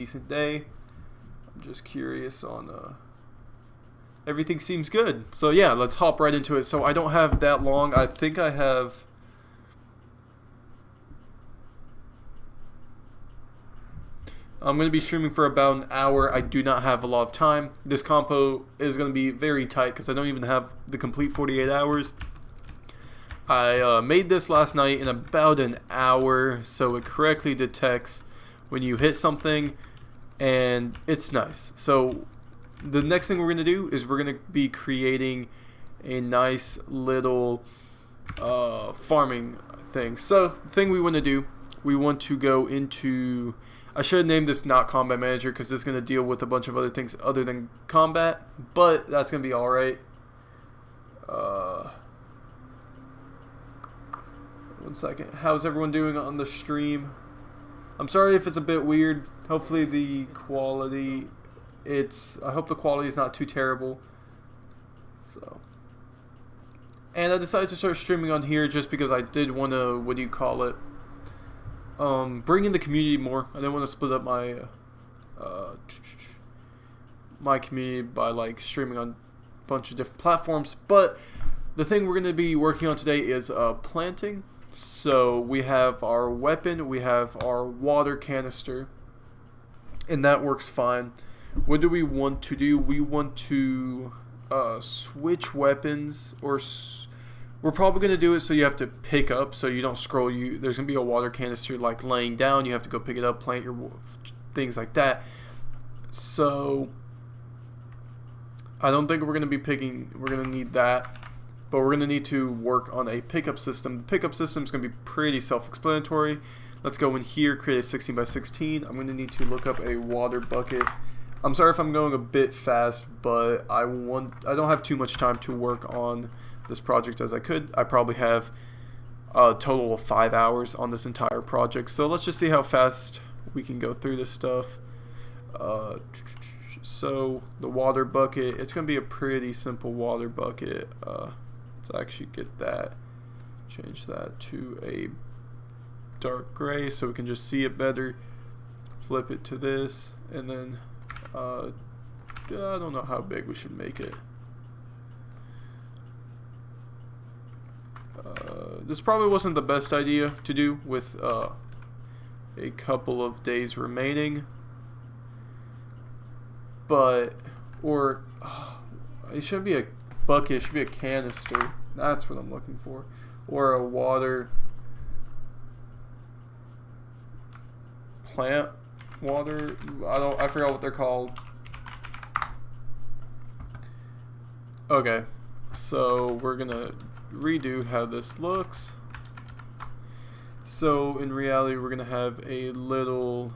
decent day. I'm just curious on everything seems good. So yeah, let's hop right into it. So I don't have that long. I think I have I'm going to be streaming for about an hour. I do not have a lot of time. This compo is going to be very tight because I don't even have the complete 48 hours. I made this last night in about an hour, so it correctly detects when you hit something, and it's nice. So the next thing we're going to do is we're going to be creating a nice little farming thing. So the thing we want to do, we want to go into... I should have named this not combat manager because it's going to deal with a bunch of other things other than combat, but that's going to be alright. One second. How's everyone doing on the stream? I'm sorry if it's a bit weird. Hopefully the quality, I hope the quality is not too terrible. So, and I decided to start streaming on here just because I did want to, what do you call it? Bring in the community more. I didn't want to split up my my community by like streaming on a bunch of different platforms. But the thing we're going to be working on today is planting. So we have our weapon, we have our water canister, and that works fine. What do we want to do? We want to switch weapons, or we're probably going to do it so you have to pick up, so you don't scroll. There's going to be a water canister like laying down. You have to go pick it up, plant your things like that. So I don't think we're going to need that. But we're going to need to work on a pickup system. The pickup system is going to be pretty self-explanatory. Let's go in here, create a 16 by 16. I'm going to need to look up a water bucket. I'm sorry if I'm going a bit fast, but I don't have too much time to work on this project as I could. I probably have a total of 5 hours on this entire project. So let's just see how fast we can go through this stuff. So the water bucket, it's going to be a pretty simple water bucket. Let's actually get that, change that to a dark gray so we can just see it better. Flip it to this, and then I don't know how big we should make it. This probably wasn't the best idea to do with a couple of days remaining, but it shouldn't be a bucket, it should be a canister. That's what I'm looking for. Or a water plant water. I forgot what they're called. Okay, so we're gonna redo how this looks. So in reality we're gonna have a little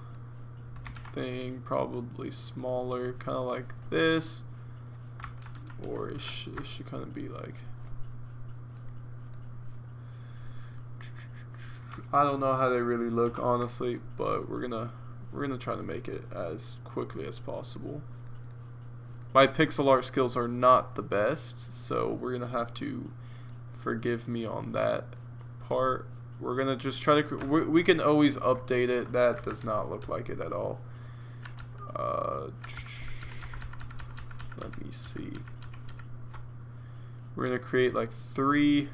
thing, probably smaller, kind of like this. Or it should kind of be like, I don't know how they really look honestly, but we're gonna try to make it as quickly as possible. My pixel art skills are not the best, so we're gonna have to forgive me on that part. We're gonna just try to, we can always update it. That does not look like it at all. Let me see. We're going to create like 3,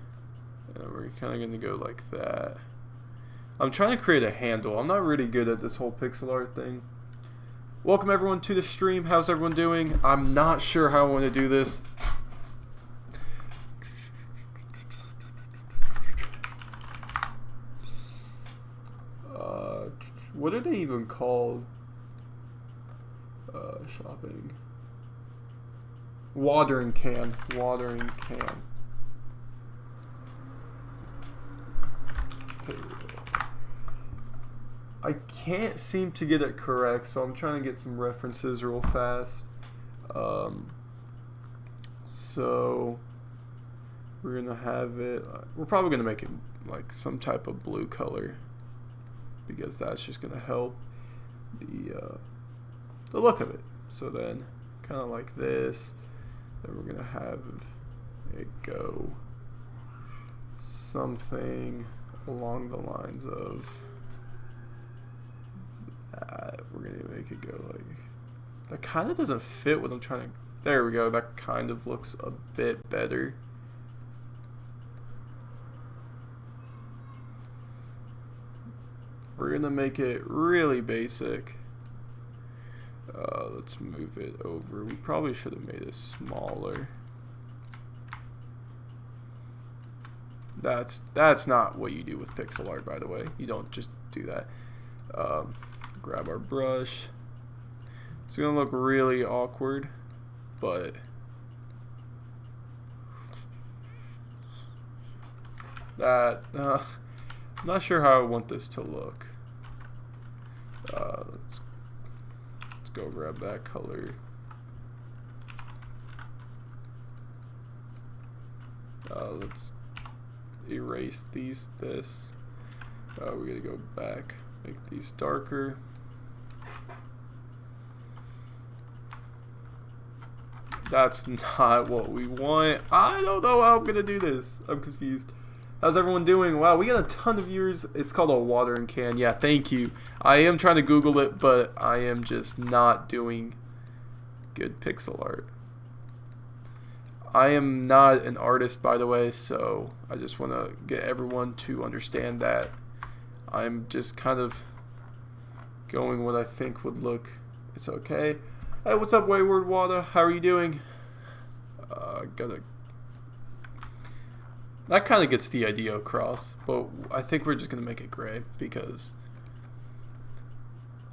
and we're kind of going to go like that. I'm trying to create a handle. I'm not really good at this whole pixel art thing. Welcome everyone to the stream. How's everyone doing? I'm not sure how I want to do this. What are they even called? Shopping. Watering can. Watering can. I can't seem to get it correct, so I'm trying to get some references real fast. So we're gonna have it. We're probably gonna make it like some type of blue color because that's just gonna help the look of it. So then, kind of like this. Then we're gonna have it go something along the lines of that. We're gonna make it go like that. Kind of doesn't fit what I'm trying to. There we go. That kind of looks a bit better. We're gonna make it really basic. Let's move it over. We probably should have made it smaller. That's not what you do with pixel art, by the way. You don't just do that. Grab our brush. It's gonna look really awkward, but that I'm not sure how I want this to look. Let's go grab that color. Let's erase this. We're gonna go back, make these darker. That's not what we want. I don't know how I'm gonna do this. I'm confused. How's everyone doing? Wow, we got a ton of viewers. It's called a watering can. Yeah, thank you. I am trying to Google it, but I am just not doing good pixel art. I am not an artist, by the way, so I just want to get everyone to understand that I'm just kind of going what I think would look. It's okay. Hey, what's up, Wayward Water? How are you doing? That kind of gets the idea across, but I think we're just gonna make it gray because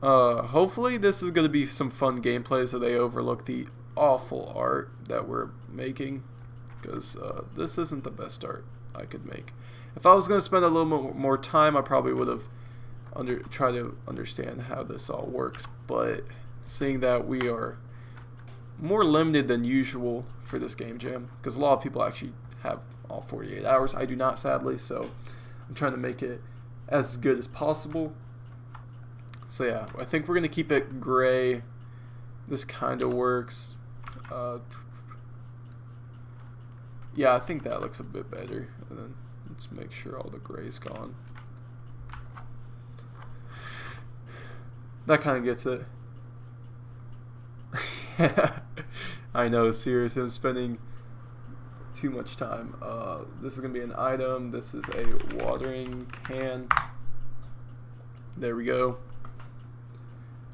hopefully this is gonna be some fun gameplay, so they overlook the awful art that we're making, because this isn't the best art I could make. If I was gonna spend a little bit more time, I probably would have tried to understand how this all works, but seeing that we are more limited than usual for this game jam, because a lot of people actually have all 48 hours. I do not, sadly, so I'm trying to make it as good as possible. So yeah, I think we're gonna keep it gray. This kind of works. Yeah, I think that looks a bit better. And then let's make sure all the gray's gone. That kind of gets it. I know, seriously, I'm spending too much time. This is gonna be an item. This is a watering can. There we go.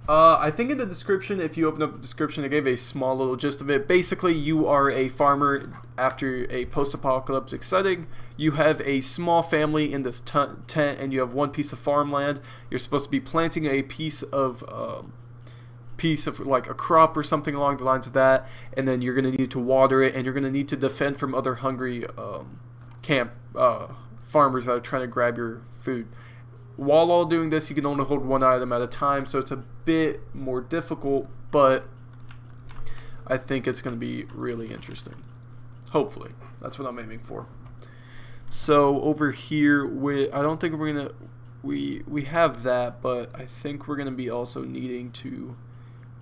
I think in the description, if you open up the description, I gave a small little gist of it. Basically, you are a farmer after a post-apocalyptic setting. You have a small family in this tent, and you have one piece of farmland. You're supposed to be planting a piece of like a crop or something along the lines of that, and then you're going to need to water it, and you're going to need to defend from other hungry farmers that are trying to grab your food. While all doing this, you can only hold one item at a time, so it's a bit more difficult, but I think it's going to be really interesting. Hopefully. That's what I'm aiming for. So over here, I don't think we're going to... We have that, but I think we're going to be also needing to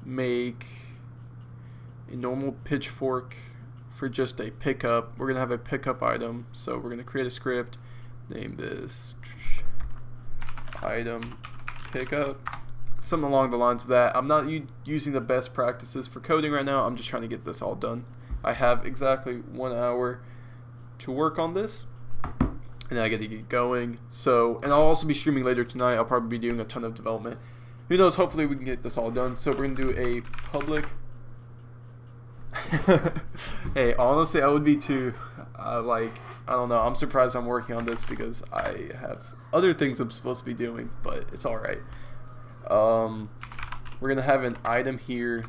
make a normal pitchfork for just a pickup. We're going to have a pickup item, so we're going to create a script, name this item pickup, something along the lines of that. I'm not using the best practices for coding right now. I'm just trying to get this all done. I have exactly 1 hour to work on this, and then I get to get going. So, and I'll also be streaming later tonight. I'll probably be doing a ton of development. Who knows, hopefully we can get this all done. So we're going to do a public... Hey, honestly, I would be too. I don't know. I'm surprised I'm working on this because I have other things I'm supposed to be doing, but it's alright. We're going to have an item here,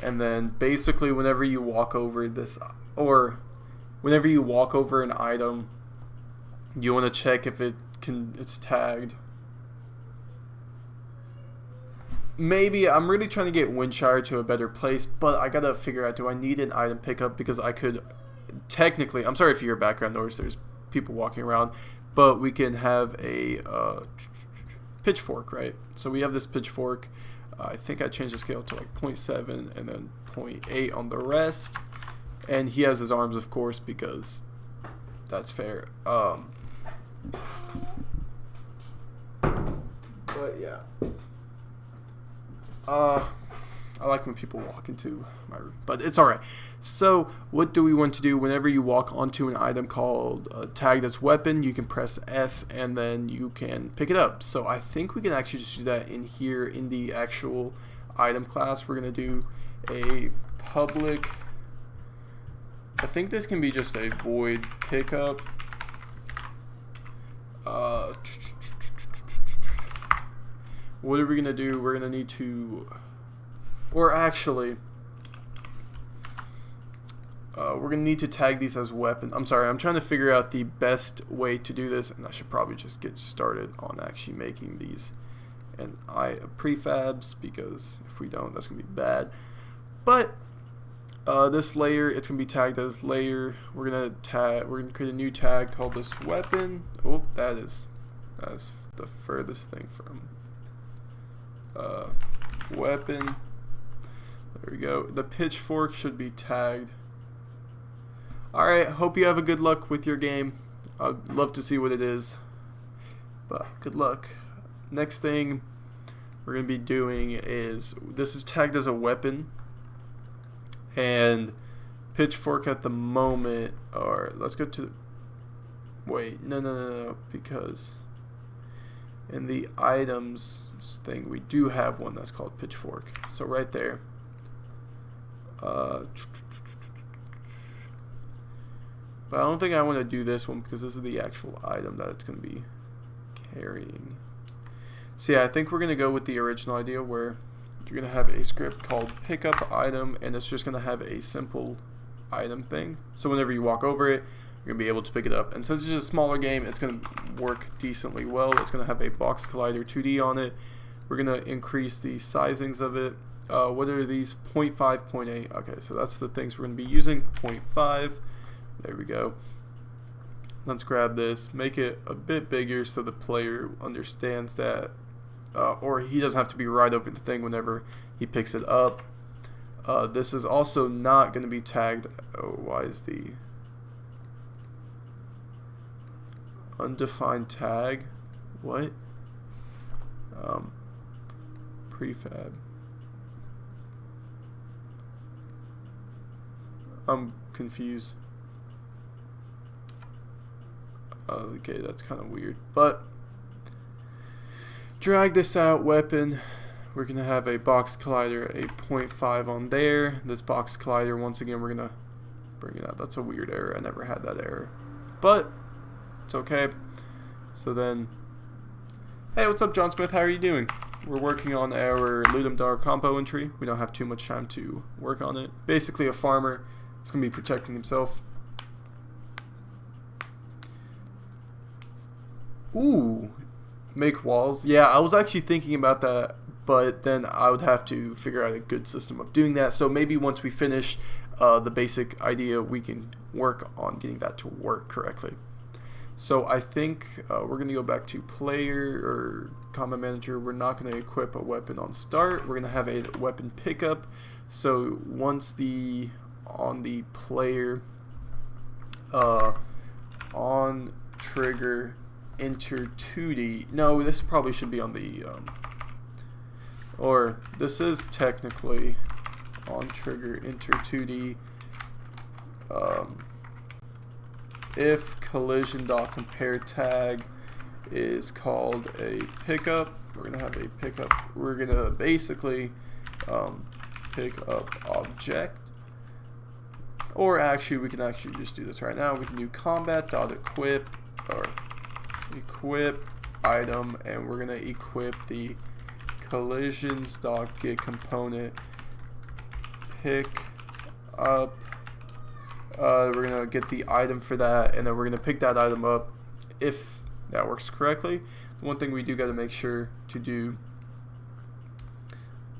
and then basically whenever you walk over this, or whenever you walk over an item, you want to check if it's tagged. Maybe I'm really trying to get Windshire to a better place, but I gotta figure out, do I need an item pickup? Because I could technically, I'm sorry for your background noise, there's people walking around, but we can have a pitchfork, right? So we have this pitchfork. I think I changed the scale to like 0.7 and then 0.8 on the rest. And he has his arms, of course, because that's fair. But yeah. I like when people walk into my room, but it's alright. So what do we want to do? Whenever you walk onto an item called tagged as weapon, you can press F and then you can pick it up. So I think we can actually just do that in here in the actual item class. We're going to do a public, I think this can be just a void pickup. What are we going to do? We're going to need to, or actually, we're going to need to tag these as weapon. I'm sorry, I'm trying to figure out the best way to do this, and I should probably just get started on actually making these and prefabs, because if we don't, that's going to be bad. But this layer, it's going to be tagged as layer. We're going to create a new tag called this weapon. Oh, that is the furthest thing from weapon. There we go. The pitchfork should be tagged. Alright, hope you have a good luck with your game. I'd love to see what it is, but good luck. Next thing we're going to be doing is, this is tagged as a weapon, and pitchfork at the moment, or let's go to, wait, no, because in the items thing we do have one that's called pitchfork. So right there. But I don't think I want to do this one because this is the actual item that it's going to be carrying. So yeah, I think we're going to go with the original idea where you're going to have a script called pickup item, and it's just going to have a simple item thing. So whenever you walk over it, you're going to be able to pick it up. And since it's a smaller game, it's going to work decently well. It's going to have a box collider 2D on it. We're going to increase the sizings of it. What are these? 0.5, 0.8. Okay, so that's the things we're going to be using. 0.5. There we go. Let's grab this, make it a bit bigger so the player understands that, or he doesn't have to be right over the thing whenever he picks it up. This is also not going to be tagged. Oh, why is the undefined tag? What? Prefab. I'm confused. Okay, that's kind of weird, but drag this out, weapon. We're gonna have a box collider, a 0.5 on there. This box collider, once again, we're gonna bring it out. That's a weird error. I never had that error, but it's okay. So then, hey, what's up, John Smith? How are you doing? We're working on our Ludum Dare Compo entry. We don't have too much time to work on it. Basically, a farmer is gonna be protecting himself. Ooh, make walls. Yeah, I was actually thinking about that, but then I would have to figure out a good system of doing that. So maybe once we finish the basic idea, we can work on getting that to work correctly. So I think we're going to go back to player or combat manager. We're not going to equip a weapon on start. We're going to have a weapon pickup. So once on the player on trigger enter 2D. No, this probably should be on the or this is technically on trigger enter 2D. If collision.compare tag is called a pickup, we're gonna have a pickup. We're gonna basically pick up object. Or actually, we can actually just do this right now. We can do combat.equip or equip item, and we're gonna equip the collisions.get component pick up. We're gonna get the item for that, and then we're gonna pick that item up if that works correctly. One thing we do got to make sure to do.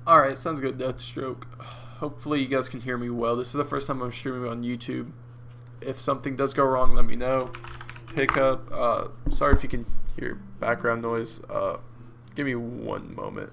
Alright, sounds good, Deathstroke. Hopefully you guys can hear me well. This is the first time I'm streaming on YouTube. If something does go wrong, let me know. Pick up. Sorry if you can hear background noise. Give me one moment.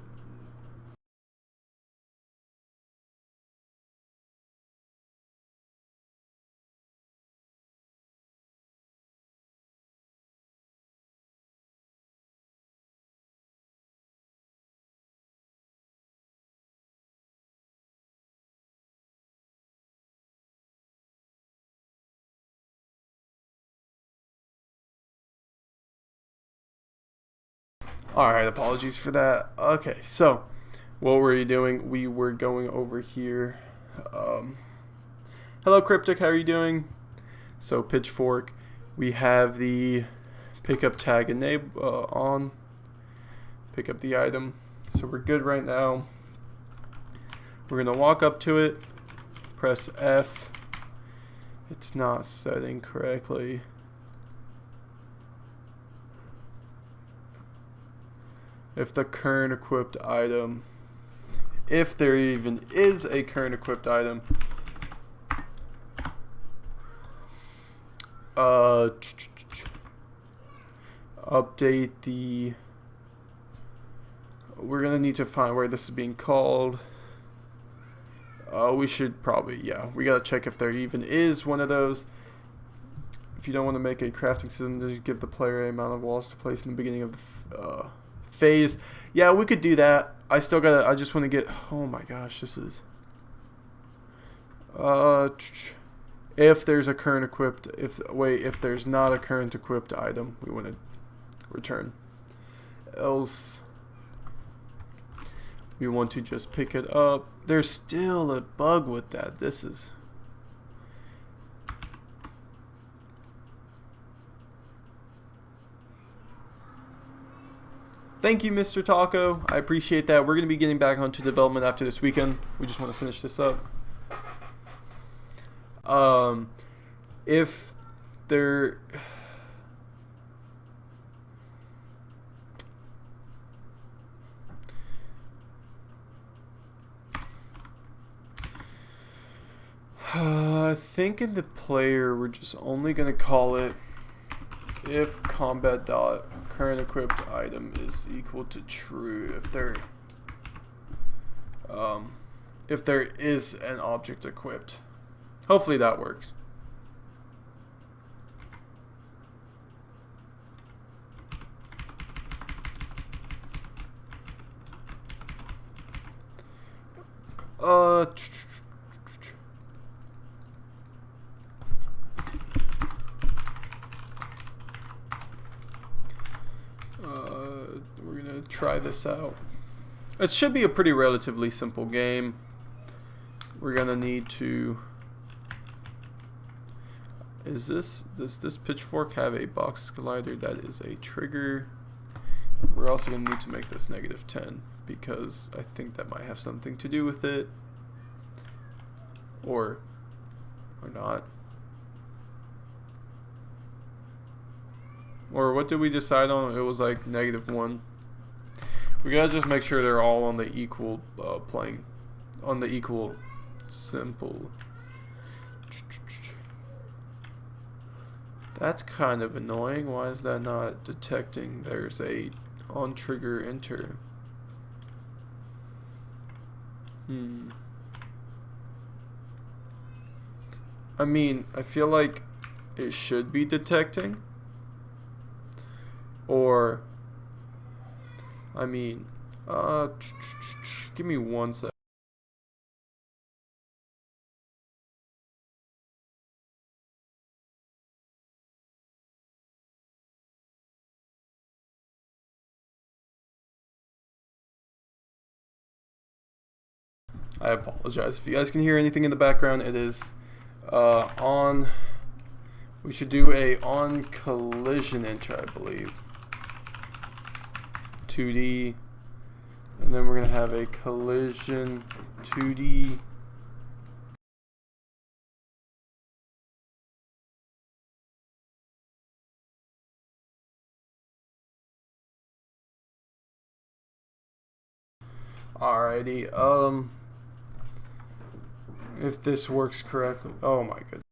Alright, apologies for that. Okay, so what were you doing? We were going over here. Hello Cryptic, how are you doing? So pitchfork, we have the pickup tag enable on. Pick up the item. So we're good right now. We're gonna walk up to it, press F. It's not setting correctly. If the current equipped item, if there even is a current equipped item, update the, we're gonna need to find where this is being called. We should probably, yeah, we gotta check if there even is one of those. If you don't want to make a crafting system, just give the player a amount of walls to place in the beginning of the phase. Yeah, we could do that. I just want to get, oh my gosh, this is if there's a current equipped, if there's not a current equipped item, we want to return. Else we want to just pick it up. There's still a bug with that. This is, thank you, Mr. Taco. I appreciate that. We're going to be getting back onto development after this weekend. We just want to finish this up. If there... I think in the player, we're just only going to call it if combat dot current equipped item is equal to true. If there is an object equipped. Hopefully that works. We're gonna try this out. It should be a pretty relatively simple game. We're gonna need to, does this pitchfork have a box collider that is a trigger? We're also gonna need to make this -10 because I think that might have something to do with it, or not. Or what did we decide on? It was like -1. We gotta just make sure they're all on the equal on the equal simple. That's kind of annoying. Why is that not detecting there's a on trigger enter? I mean, I feel like it should be detecting. Or, I mean, give me 1 sec. I apologize if you guys can hear anything in the background. It is on. We should do a on collision enter, I believe. 2D, and then we're gonna have a collision 2D. Alrighty, if this works correctly, oh my goodness.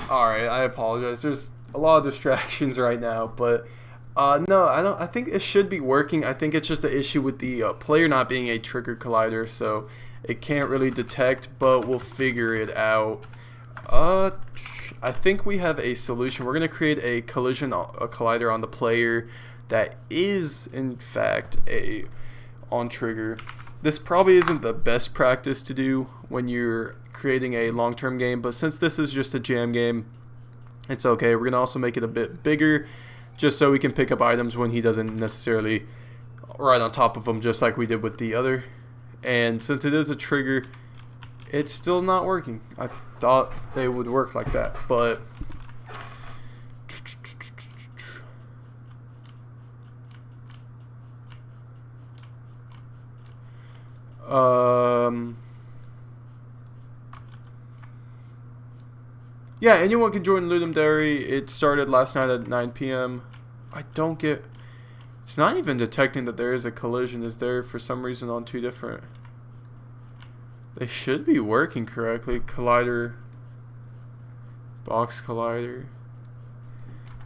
Alright, I apologize. There's a lot of distractions right now, but no, I think it should be working. I think it's just the issue with the player not being a trigger collider, so it can't really detect, but we'll figure it out. I think we have a solution. We're going to create a collider on the player that is in fact a on trigger. this probably isn't the best practice to do when you're creating a long-term game, but since this is just a jam game, it's okay. We're going to also make it a bit bigger just so we can pick up items when he doesn't necessarily right on top of them, just like we did with the other. And since it is a trigger, it's still not working. I thought they would work like that, but yeah, anyone can join Ludum Dare. It started last night at 9 p.m. I don't get... It's not even detecting that there is a collision. Is there for some reason on two different... They should be working correctly. Collider. Box collider.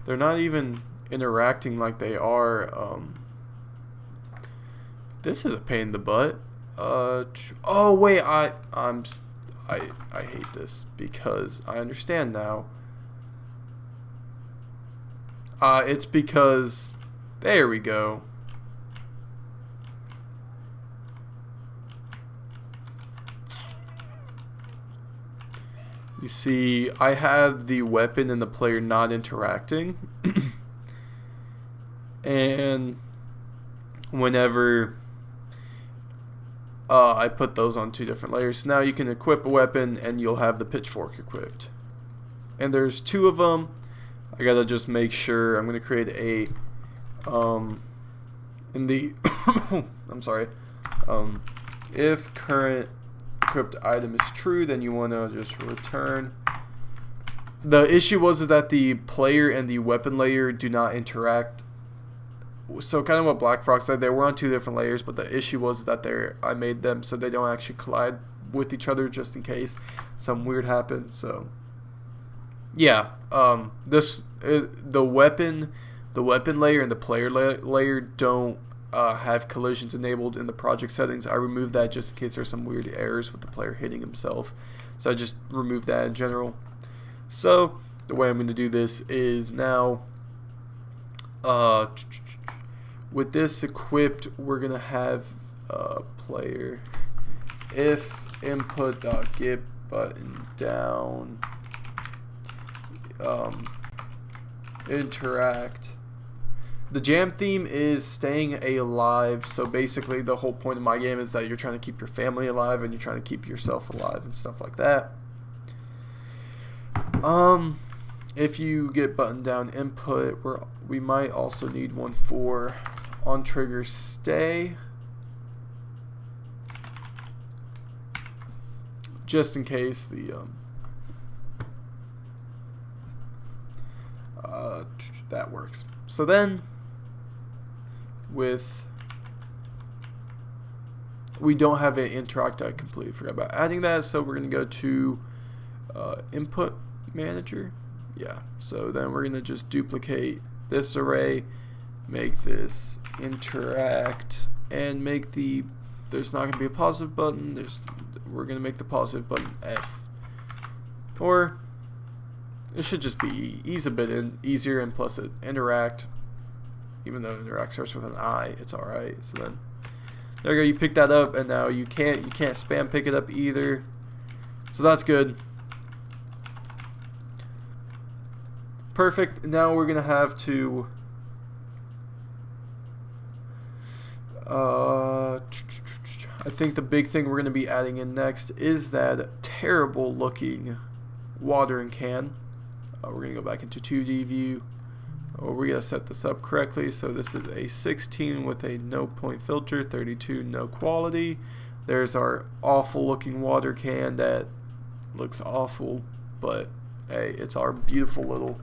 They're not even interacting like they are. This is a pain in the butt. Oh wait, I hate this because I understand now. It's because there we go. You see, I have the weapon and the player not interacting. And whenever I put those on two different layers, now you can equip a weapon and you'll have the pitchfork equipped. And there's two of them. I gotta just make sure. I'm gonna create a in the I'm sorry. If current equipped item is true, then you want to just return. The issue was that the player and the weapon layer do not interact. So kind of what Black Frog said, they were on two different layers, but the issue was that I made them so they don't actually collide with each other just in case some weird happens. So yeah, this is the weapon layer and the player layer don't have collisions enabled in the project settings. I removed that just in case there's some weird errors with the player hitting himself. So I just removed that in general. So the way I'm going to do this is now with this equipped, we're going to have player if input.get button down interact. The jam theme is staying alive, so basically the whole point of my game is that you're trying to keep your family alive and you're trying to keep yourself alive and stuff like that. If you get button down input, we might also need one for on trigger stay, just in case the that works. So then we don't have an interact. I completely forgot about adding that, so we're going to go to input manager. Yeah, so then we're going to just duplicate this array, make this interact, and make there's not going to be a positive button, we're going to make the positive button F. Or it should just be a bit easier, and plus it interact, even though interact starts with an I, it's alright. So then there you go, you pick that up, and now you can't spam pick it up either, so that's good. Perfect. Now we're gonna have to I think the big thing we're gonna be adding in next is that terrible looking watering can. We're gonna go back into 2D view. We're gonna set this up correctly. So this is a 16 with a no point filter, 32 no quality. There's our awful looking water can that looks awful, but hey, it's our beautiful little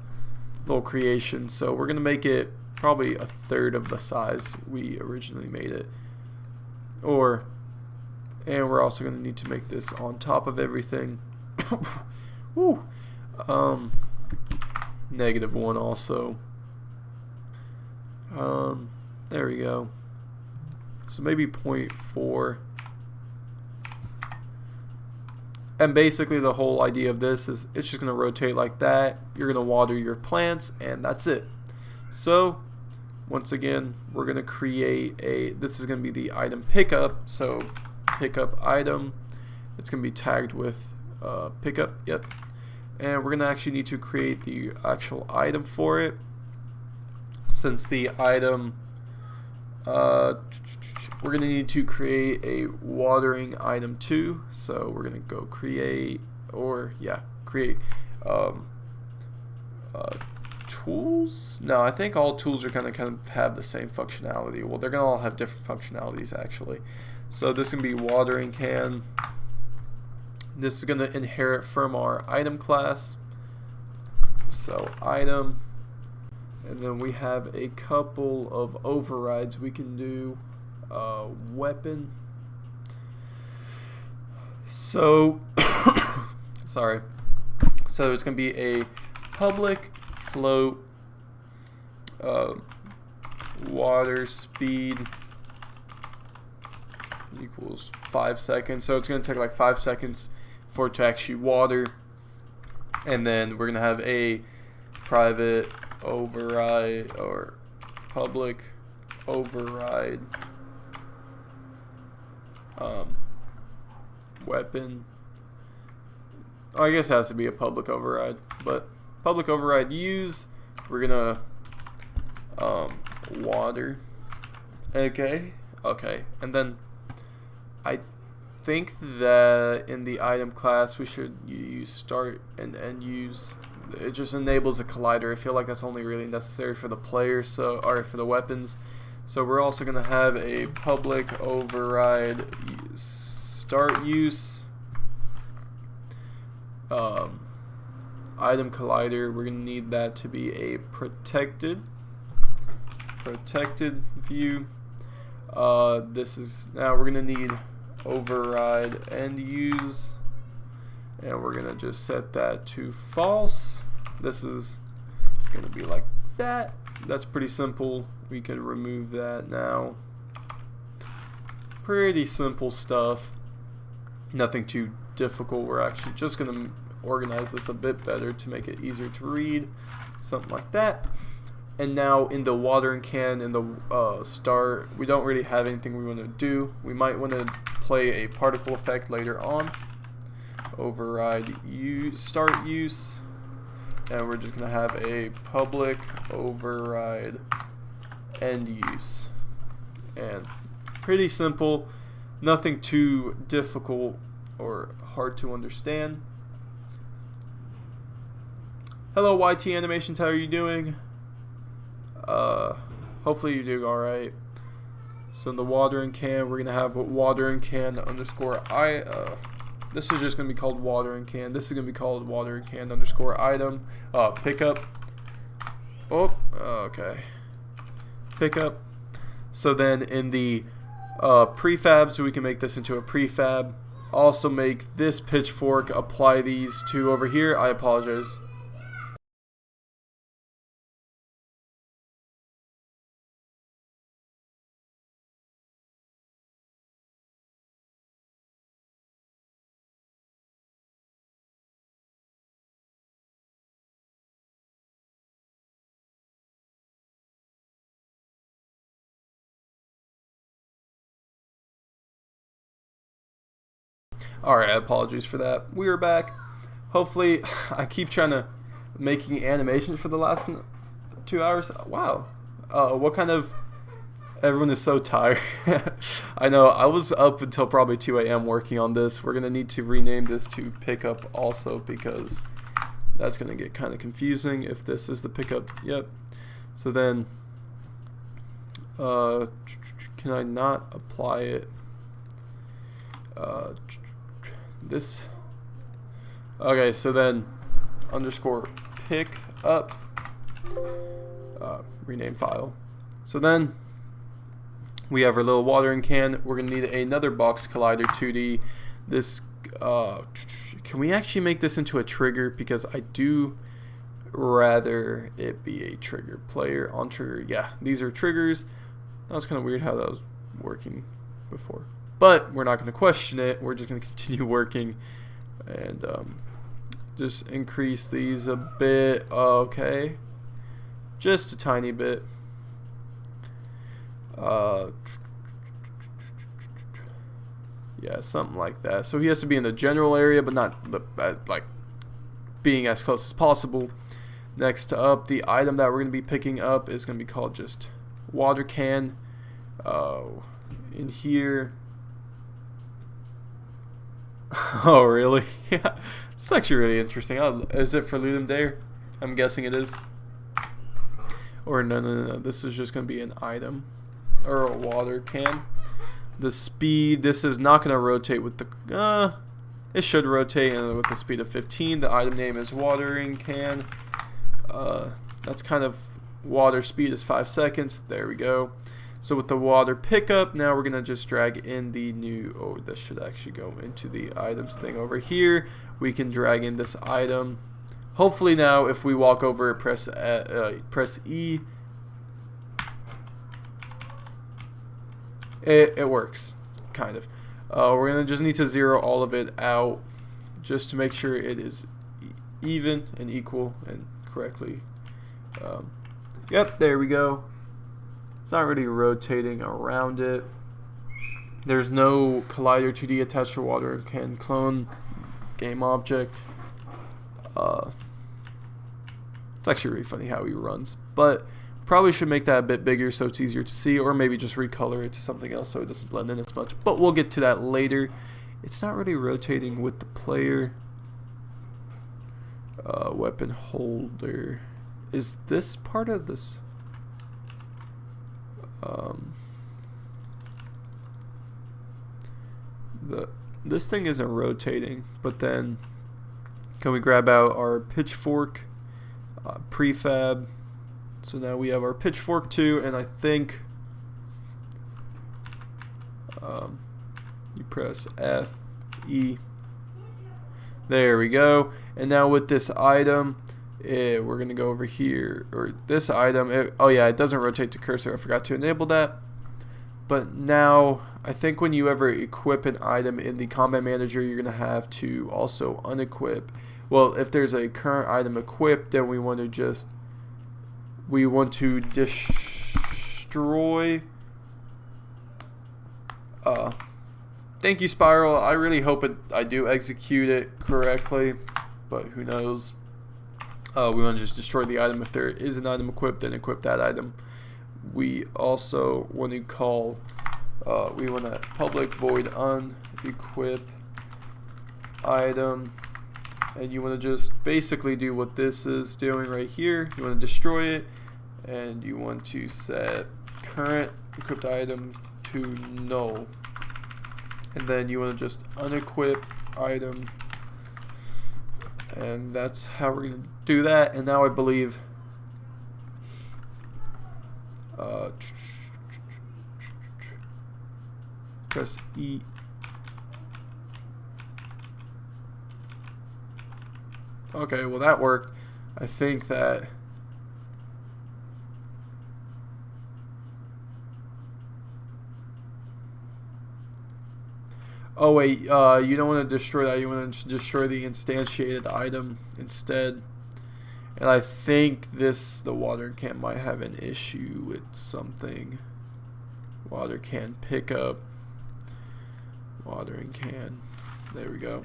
creation. So we're gonna make it probably a third of the size we originally made it, and we're also gonna need to make this on top of everything. Woo. -1 also. There we go. So maybe 0.4. And basically the whole idea of this is it's just going to rotate like that. You're going to water your plants, and that's it. So once again, we're going to create this is going to be the item pickup. So pickup item. It's going to be tagged with pickup, yep. And we're going to actually need to create the actual item for it. Since the item, we're going to need to create a watering item too. So we're going to go create, create tools. No, I think all tools are going to kind of have the same functionality. Well, they're going to all have different functionalities actually. So this is going to be watering can. This is going to inherit from our item class. So item, and then we have a couple of overrides we can do. Weapon. So sorry. So it's going to be a public float water speed equals 5 seconds. So it's going to take like 5 seconds for it to actually water. And then we're going to have a private override or public override weapon. I guess it has to be a public override, but public override use, we're gonna water. Okay, and then I think that in the item class we should use start and end use. It just enables a collider. I feel like that's only really necessary for the players, so or for the weapons. So we're also going to have a public override start use item collider. We're going to need that to be a protected view. This is now we're going to need override end use, and we're gonna just set that to false. This is gonna be like that. That's pretty simple. We can remove that now. Pretty simple stuff, nothing too difficult. We're actually just gonna organize this a bit better to make it easier to read, something like that. And now in the watering can, in the start, we don't really have anything we want to do. We might want to play a particle effect later on. Override use, start use, and we're just going to have a public override end use. And pretty simple, nothing too difficult or hard to understand. Hello YT Animations, how are you doing? Hopefully you're doing alright. So in the watering can, we're gonna have watering can underscore this is just gonna be called watering can. This is gonna be called watering can underscore item pickup. Oh, okay. Pickup. So then in the prefabs, we can make this into a prefab. Also make this pitchfork, apply these two over here. I apologize. Alright, apologies for that. We are back. Hopefully, I keep trying to making animations for the last 2 hours. Wow. What kind of... Everyone is so tired. I know, I was up until probably 2 a.m. working on this. We're going to need to rename this to pickup also because that's going to get kind of confusing if this is the pickup. Yep. So then, can I not apply it? This. Okay, so then underscore pick up, rename file. So then we have our little watering can. We're gonna need another box collider 2D. This can we actually make this into a trigger, because I do rather it be a trigger player on trigger. Yeah, these are triggers. That was kind of weird how that was working before. But we're not going to question it. We're just going to continue working and just increase these a bit. Okay, just a tiny bit. Yeah, something like that. So he has to be in the general area, but not like being as close as possible. Next up, the item that we're going to be picking up is going to be called just water can. In here. Oh, really? Yeah, it's actually really interesting. Is it for Ludum Dare? I'm guessing it is. Or no. This is just going to be an item or a water can. The speed. This is not going to rotate with the. It should rotate with the speed of 15. The item name is watering can. That's kind of water speed is 5 seconds. There we go. So with the water pickup, now we're gonna just drag in the new. Oh, this should actually go into the items thing over here. We can drag in this item. Hopefully now, if we walk over, press E. It works, kind of. We're gonna just need to zero all of it out, just to make sure it is even and equal and correctly. Yep, there we go. It's not really rotating around it. There's no collider 2D attached to water can clone game object. It's actually really funny how he runs, but probably should make that a bit bigger so it's easier to see, or maybe just recolor it to something else so it doesn't blend in as much, but we'll get to that later. It's not really rotating with the player. Weapon holder. Is this part of this? This thing isn't rotating, but then can we grab out our pitchfork prefab? So now we have our pitchfork too, and I think you press F, E. There we go. And now with this item, we're gonna go over here, or this item. Oh yeah, it doesn't rotate the cursor. I forgot to enable that. But now, I think when you ever equip an item in the combat manager, you're gonna have to also unequip. Well, if there's a current item equipped, then we want to destroy. Thank you, Spiral. I really hope I do execute it correctly, but who knows. We want to just destroy the item. If there is an item equipped, then equip that item. We also want to call, we want to public void unequip item, and you want to just basically do what this is doing right here. You want to destroy it, and you want to set current equipped item to null, and then you want to just unequip item, and that's how we're going to do that. And now I believe press E. Okay, well that worked. I think that oh wait, you don't want to destroy that. You want to destroy the instantiated item instead. And I think the water can might have an issue with something. Water can pickup. Watering can. There we go.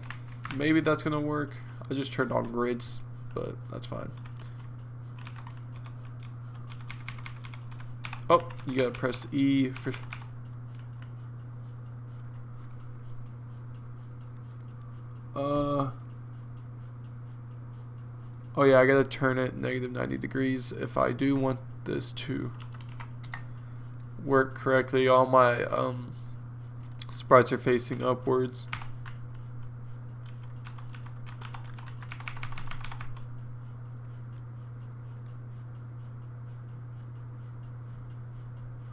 Maybe that's gonna work. I just turned on grids, but that's fine. Oh, you gotta press E for. Oh yeah, I gotta turn it negative 90 degrees if I do want this to work correctly. All my sprites are facing upwards.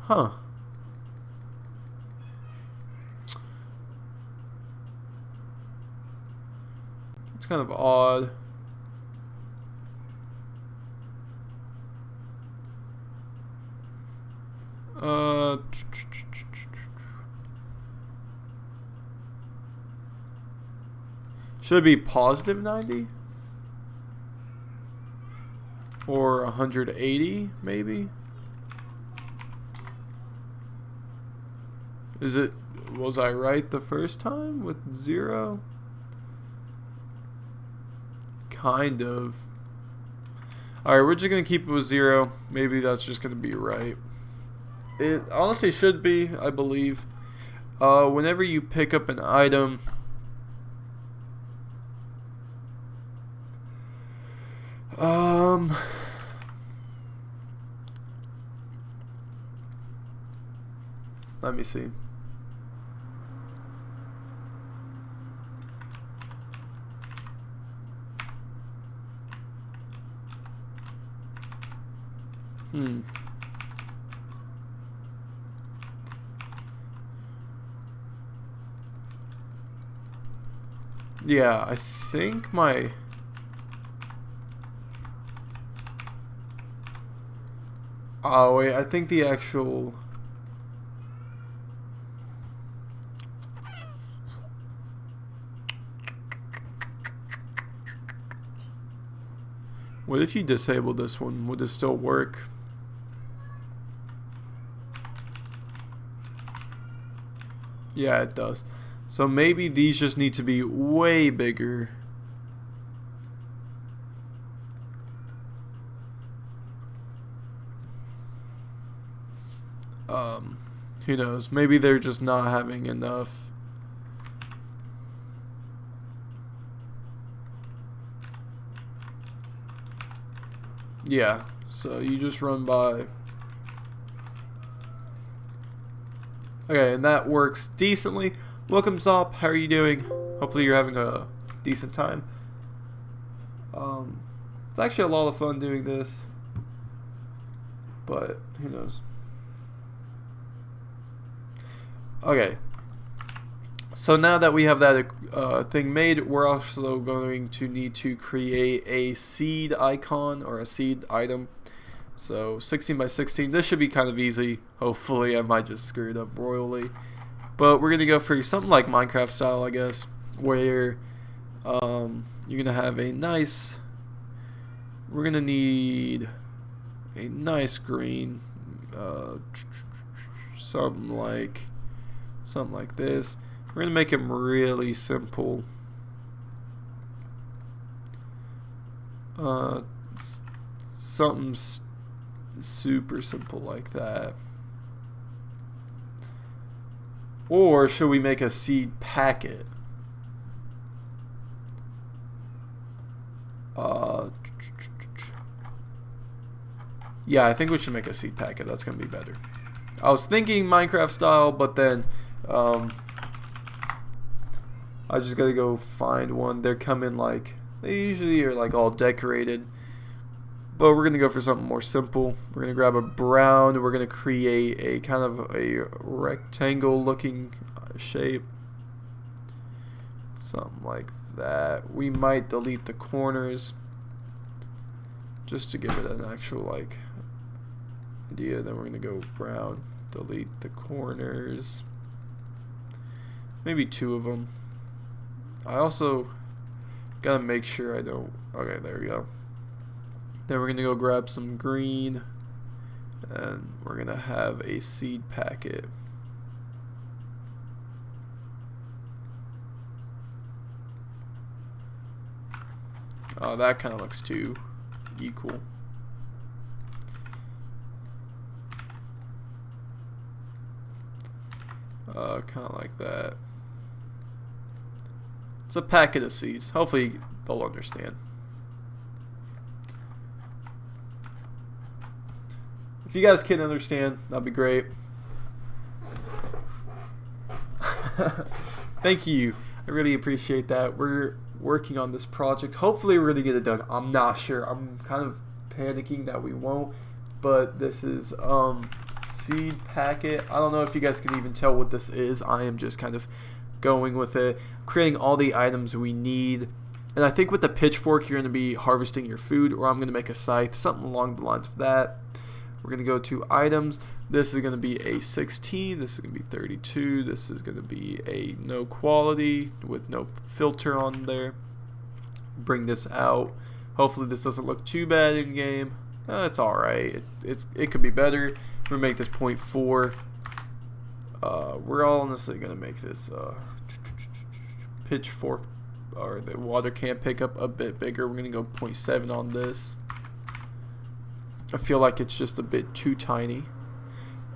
Huh. It's kind of odd. Should it be positive 90? Or 180 maybe? Is it Was I right the first time with 0? Kind of. Alright, we're just going to keep it with 0. Maybe that's just going to be right. It honestly should be, I believe. Whenever you pick up an item, let me see. Yeah, I think my... Oh, wait, I think the actual... What if you disable this one? Would this still work? Yeah, it does. So maybe these just need to be way bigger. Who knows? Maybe they're just not having enough. Yeah, so you just run by. Okay, and that works decently. Welcome, Zop. How are you doing? Hopefully you're having a decent time. It's actually a lot of fun doing this, but who knows. Okay, so now that we have that thing made, we're also going to need to create a seed icon or a seed item. So 16 by 16, this should be kind of easy. Hopefully I might just screw it up royally. But we're going to go for something like Minecraft style, I guess, where you're going to have a nice, we're going to need a nice green, something like this. We're going to make them really simple. Something super simple like that. Or should we make a seed packet? Yeah, I think we should make a seed packet. That's going to be better. I was thinking Minecraft style, but then I just gotta go find one. They're coming like, they usually are like all decorated, but we're gonna go for something more simple. We're gonna grab a brown. We're gonna create a kind of a rectangle looking shape, something like that. We might delete the corners just to give it an actual like idea. Then we're gonna go brown, delete the corners, maybe 2 of them. I also gotta make sure I don't. Okay, there we go. Then we're gonna go grab some green, and we're gonna have a seed packet. Oh, that kind of looks too equal. Kind of like that. It's a packet of seeds. Hopefully they'll understand. If you guys can understand, that'd be great. Thank you. I really appreciate that. We're working on this project. Hopefully we're going to get it done. I'm not sure. I'm kind of panicking that we won't. But this is seed packet. I don't know if you guys can even tell what this is. I am just kind of going with it, creating all the items we need. And I think with the pitchfork you're going to be harvesting your food, or I'm going to make a scythe, something along the lines of that. We're going to go to items. This is going to be a 16. This is going to be 32. This is going to be a no quality with no filter on there. Bring this out. Hopefully this doesn't look too bad in game. It's alright. It could be better. We're going to make this 0.4. We're honestly gonna make this pitchfork or the water can pickup a bit bigger. We're gonna go 0.7 on this. I feel like it's just a bit too tiny.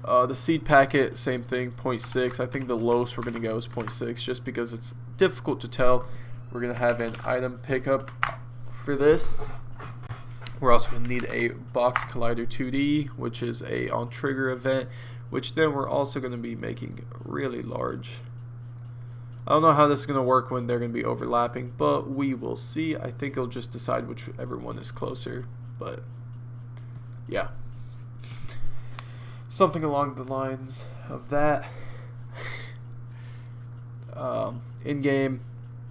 The seed packet, same thing, 0.6. I think the lowest we're gonna go is 0.6 just because it's difficult to tell. We're gonna have an item pickup for this. We're also gonna need a box collider 2D, which is a on trigger event, which then we're also gonna be making really large. I don't know how this is gonna work when they're gonna be overlapping, but we will see. I think it'll just decide whichever one is closer, but yeah. Something along the lines of that. In game,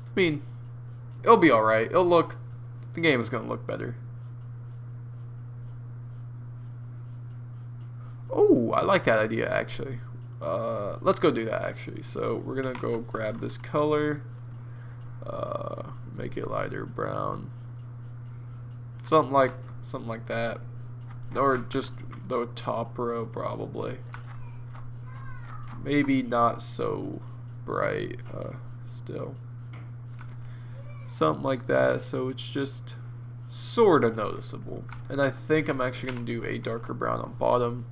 I mean, it'll be alright. The game is gonna look better. Oh, I like that idea actually. Let's go do that actually. So we're gonna go grab this color, make it lighter brown, something like that, or just the top row probably. Maybe not so bright. Still, something like that. So it's just sort of noticeable. And I think I'm actually gonna do a darker brown on bottom.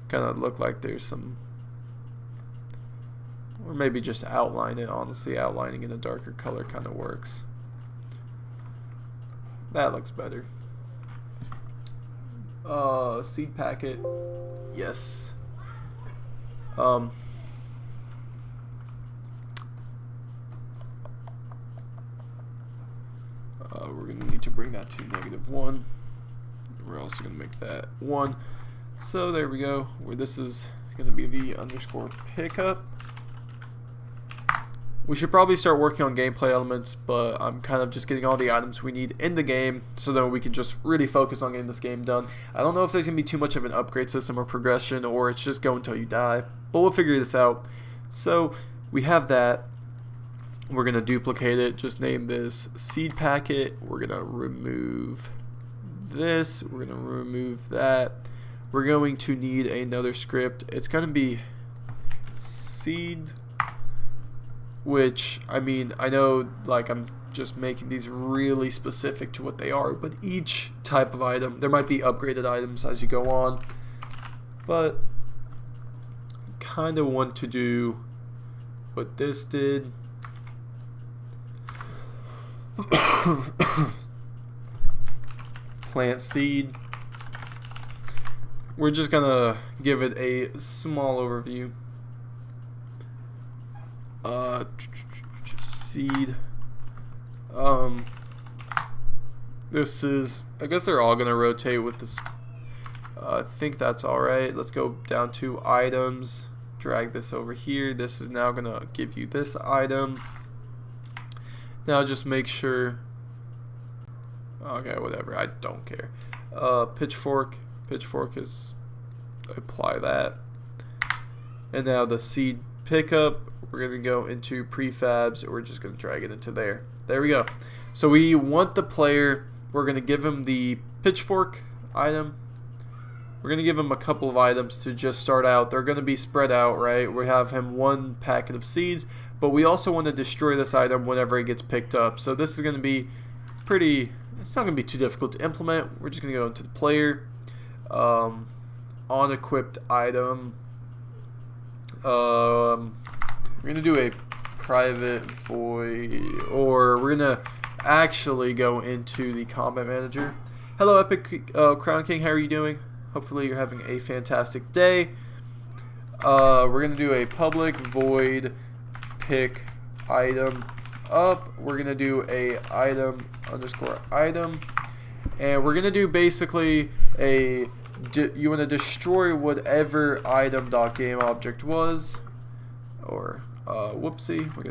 Kind of look like there's some, or maybe just outline it. Honestly, outlining in a darker color kind of works. That looks better. Seed packet, yes. We're gonna need to bring that to -1. We're also gonna make that 1. So there we go, where this is going to be the underscore pickup. We should probably start working on gameplay elements, but I'm kind of just getting all the items we need in the game so that we can just really focus on getting this game done. I don't know if there's going to be too much of an upgrade system or progression, or it's just go until you die, but we'll figure this out. So we have that. We're going to duplicate it, just name this seed packet. We're going to remove this, we're going to remove that. We're going to need another script. It's going to be seed, which, I mean, I know like I'm just making these really specific to what they are, but each type of item, there might be upgraded items as you go on, but kind of want to do what this did. Plant seed. We're just gonna give it a small overview. Seed. This is, I guess they're all gonna rotate with this. I think that's alright. Let's go down to items, drag this over here. This is now gonna give you this item. Now just make sure, okay, whatever, I don't care. Pitchfork is, apply that. And now the seed pickup, we're gonna go into prefabs, or we're just gonna drag it into there. There we go. So we want the player, we're gonna give him the pitchfork item. We're gonna give him a couple of items to just start out. They're gonna be spread out, right? We have him 1 packet of seeds, but we also want to destroy this item whenever it gets picked up. So this is gonna be pretty, it's not gonna be too difficult to implement. We're just gonna go into the player, on equipped item. We're gonna do a private void, or we're gonna actually go into the combat manager. Hello, Epic Crown King, how are you doing? Hopefully you're having a fantastic day. We're gonna do a public void pick item up. We're gonna do a item underscore item, and we're gonna do basically a you want to destroy whatever item dot game object was, or whoopsie, we're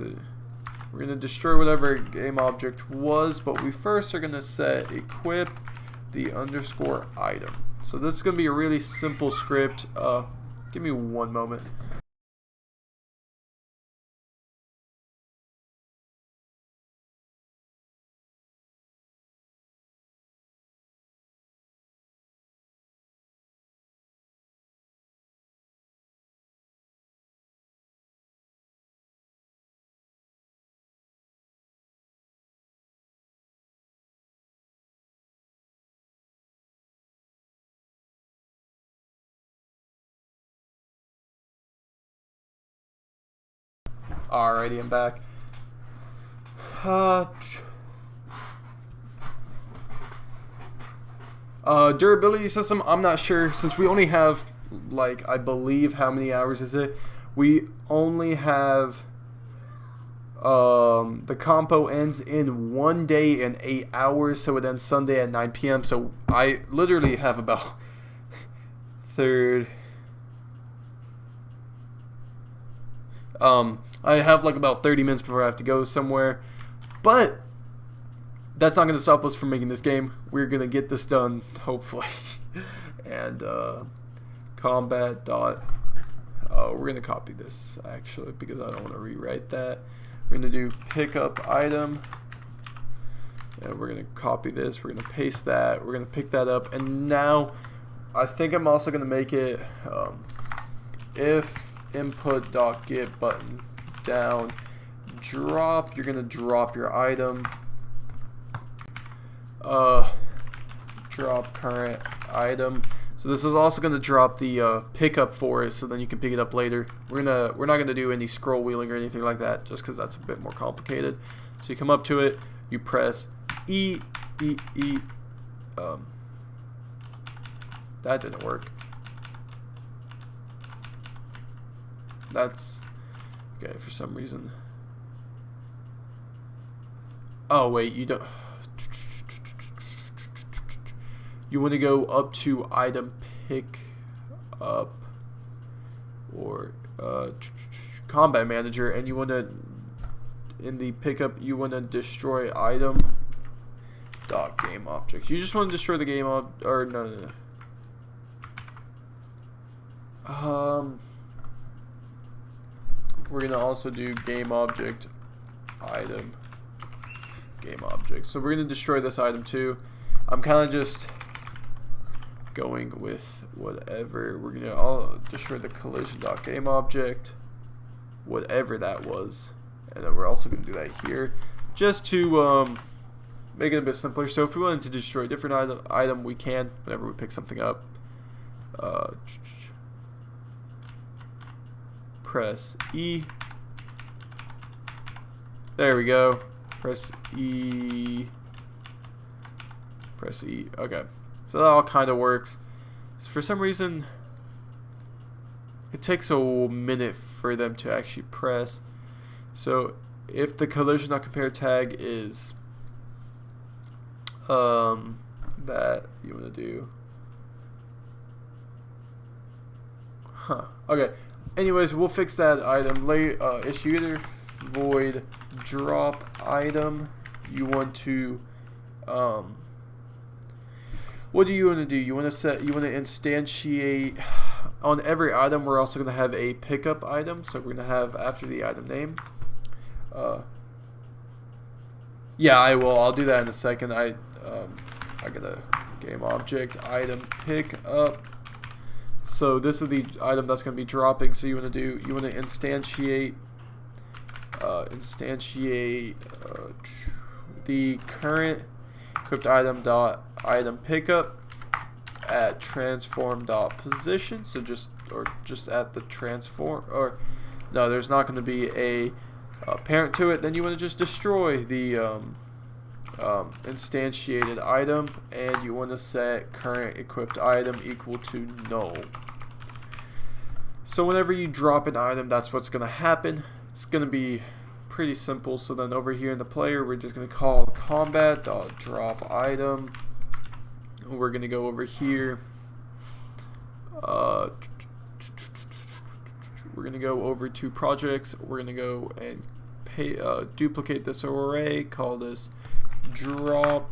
gonna destroy whatever game object was, but we first are gonna set equip the underscore item. So this is gonna be a really simple script. Give me 1 moment. Alrighty, I'm back. Durability system, I'm not sure, since we only have, like, I believe, how many hours is it? We only have, the compo ends in 1 day and 8 hours, so it ends Sunday at 9 p.m. So I literally have about I have like about 30 minutes before I have to go somewhere, but that's not going to stop us from making this game. We're going to get this done, hopefully. And combat dot, we're going to copy this actually because I don't want to rewrite that. We're going to do pickup item, and we're going to copy this, we're going to paste that, we're going to pick that up, and now I think I'm also going to make it if input dot get button down drop, you're going to drop your item, drop current item. So this is also going to drop the pickup for us, so then you can pick it up later. We're not going to do any scroll wheeling or anything like that, just because that's a bit more complicated. So you come up to it, you press E. That didn't work. That's okay for some reason. Oh wait, you don't. You want to go up to item pick up or combat manager, and you want to, in the pickup, you want to destroy item dot game object. You just want to destroy the game or no. We're gonna also do game object item game object. So we're gonna destroy this item too. I'm kind of just going with whatever. We're gonna all destroy the collision.game object, whatever that was, and then we're also gonna do that here, just to make it a bit simpler. So if we wanted to destroy a different item, we can whenever we pick something up. Press E. There we go. Press E. Press E. Okay. So that all kind of works. So for some reason, it takes a minute for them to actually press. So if the collision.compare tag is that you want to do, okay. Anyways, we'll fix that item later. Issue either void drop item. You want to what do you want to do? You want to instantiate on every item. We're also going to have a pickup item, so we're going to have after the item name. Yeah, I will. I'll do that in a second. I got a game object item pick up. So this is the item that's going to be dropping. So you want to instantiate the current equipped item dot item pickup at transform dot position. So just at the transform, or no, there's not going to be a parent to it. Then you want to just destroy the instantiated item, and you want to set current equipped item equal to null. So whenever you drop an item, that's what's going to happen. It's going to be pretty simple. So then over here in the player, we're just going to call combat.drop item. We're going to go over here. We're going to go over to projects. We're going to go and duplicate this array, call this drop,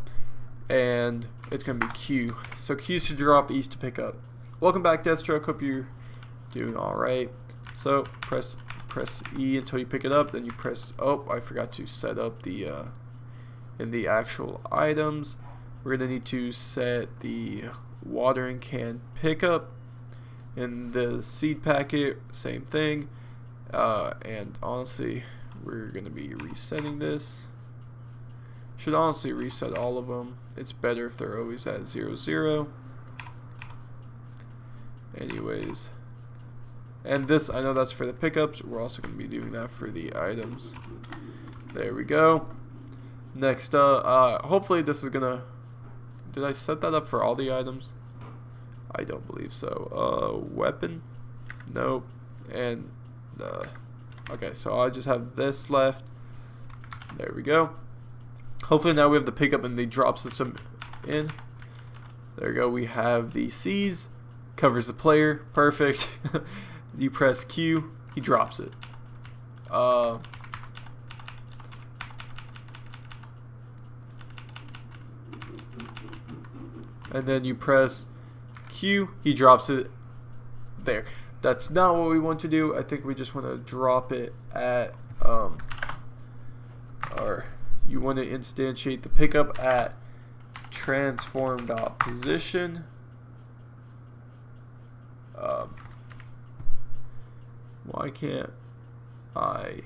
and it's going to be Q. So Q's to drop, E's to pick up. Welcome back, Deathstroke. Hope you're doing alright. So press E until you pick it up, then you press, oh, I forgot to set up the in the actual items, we're going to need to set the watering can pickup. In the seed packet, same thing, and honestly we're going to be resetting this. Should honestly reset all of them. It's better if they're always at 0, 0. Anyways, And this, I know that's for the pickups. We're also going to be doing that for the items. There we go. Next, hopefully this is going to... Did I set that up for all the items? I don't believe so. Weapon? Nope. And, okay, so I just have this left. There we go. Hopefully now we have the pickup and the drop system in. There we go. We have the C's. Covers the player. Perfect. You press Q. He drops it. And then you press Q. He drops it there. That's not what we want to do. I think we just want to drop it at or you want to instantiate the pickup at transform.position. Why can't I?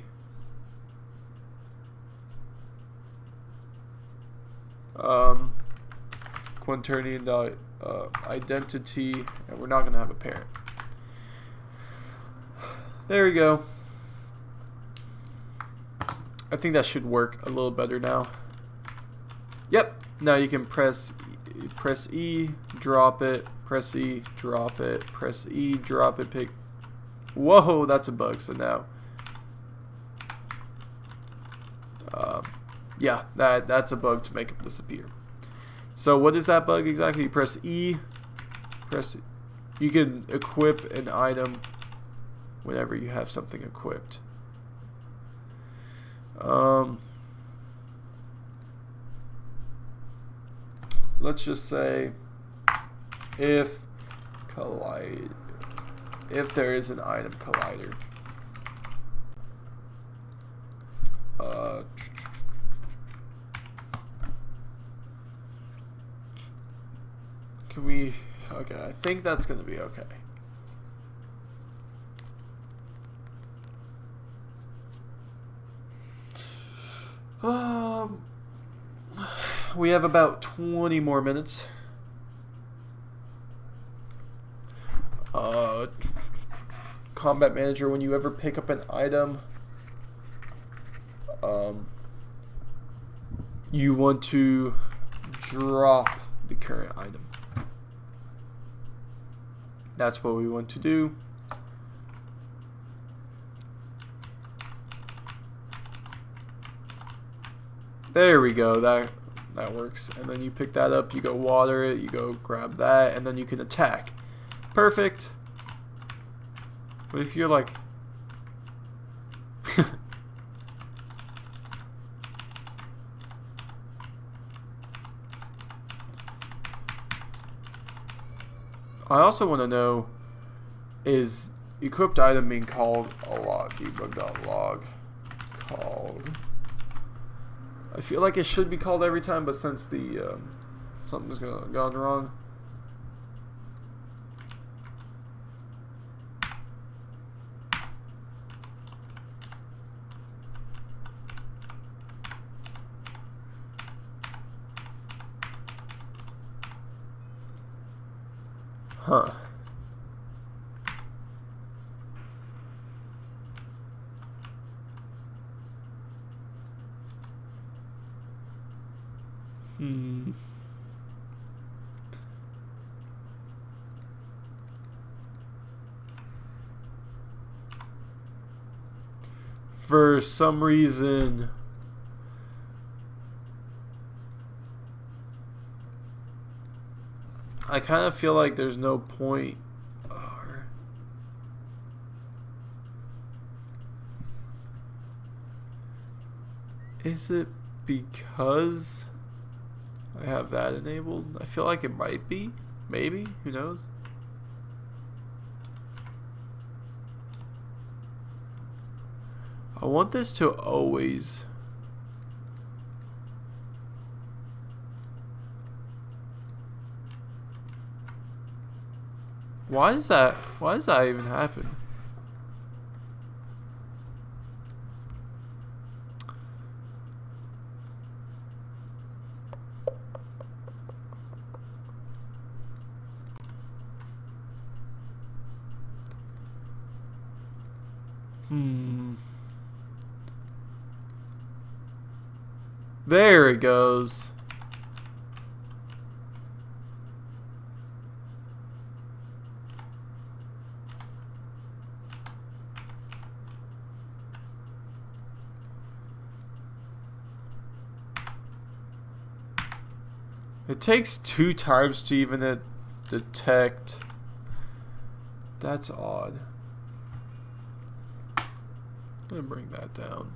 Quaternion identity, and we're not going to have a parent. There we go. I think that should work a little better now. Yep. Now you can press E, drop it, press E, drop it, press E, drop it, pick. Whoa, that's a bug. So now, yeah, that's a bug to make it disappear. So what is that bug exactly? You press E, you can equip an item whenever you have something equipped. Let's just say if there is an item collider. Can we? Okay, I think that's gonna be okay. We have about 20 more minutes. Combat manager, when you ever pick up an item, you want to drop the current item. That's what we want to do. There we go. That works. And then you pick that up, you go water it, you go grab that, and then you can attack. Perfect. But if you're like I also want to know, is equipped item being called a lot? Debug.log called. I feel like it should be called every time, but since the something's gone wrong. Huh. For some reason, I kind of feel like there's no point. Is it because I have that enabled? I feel like it might be. Maybe. Who knows? I want this to always... Why does that even happen? There it goes. It takes 2 times to even detect. That's odd. I'm gonna bring that down.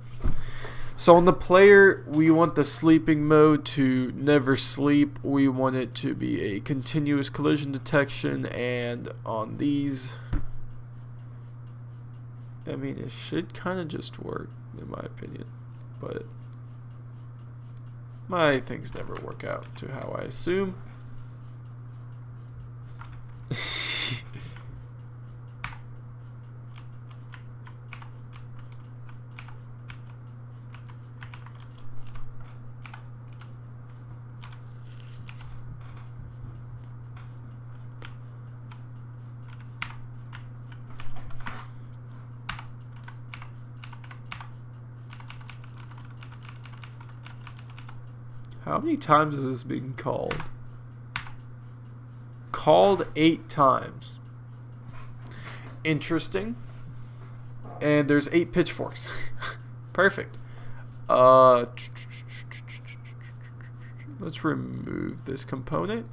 So on the player, we want the sleeping mode to never sleep. We want it to be a continuous collision detection, and on these, I mean, it should kind of just work, in my opinion, but my things never work out to how I assume. How many times is this being called? Called 8 times. Interesting. And there's 8 pitchforks. Perfect. Let's remove this component.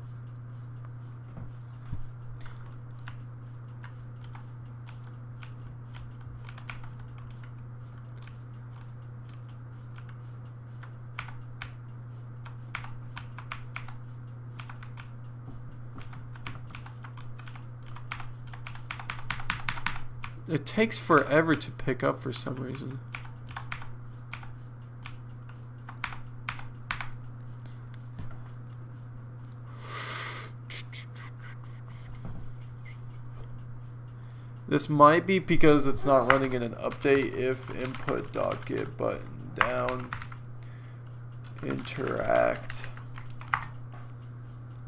It takes forever to pick up for some reason. This might be because it's not running in an update. If input.get button down interact,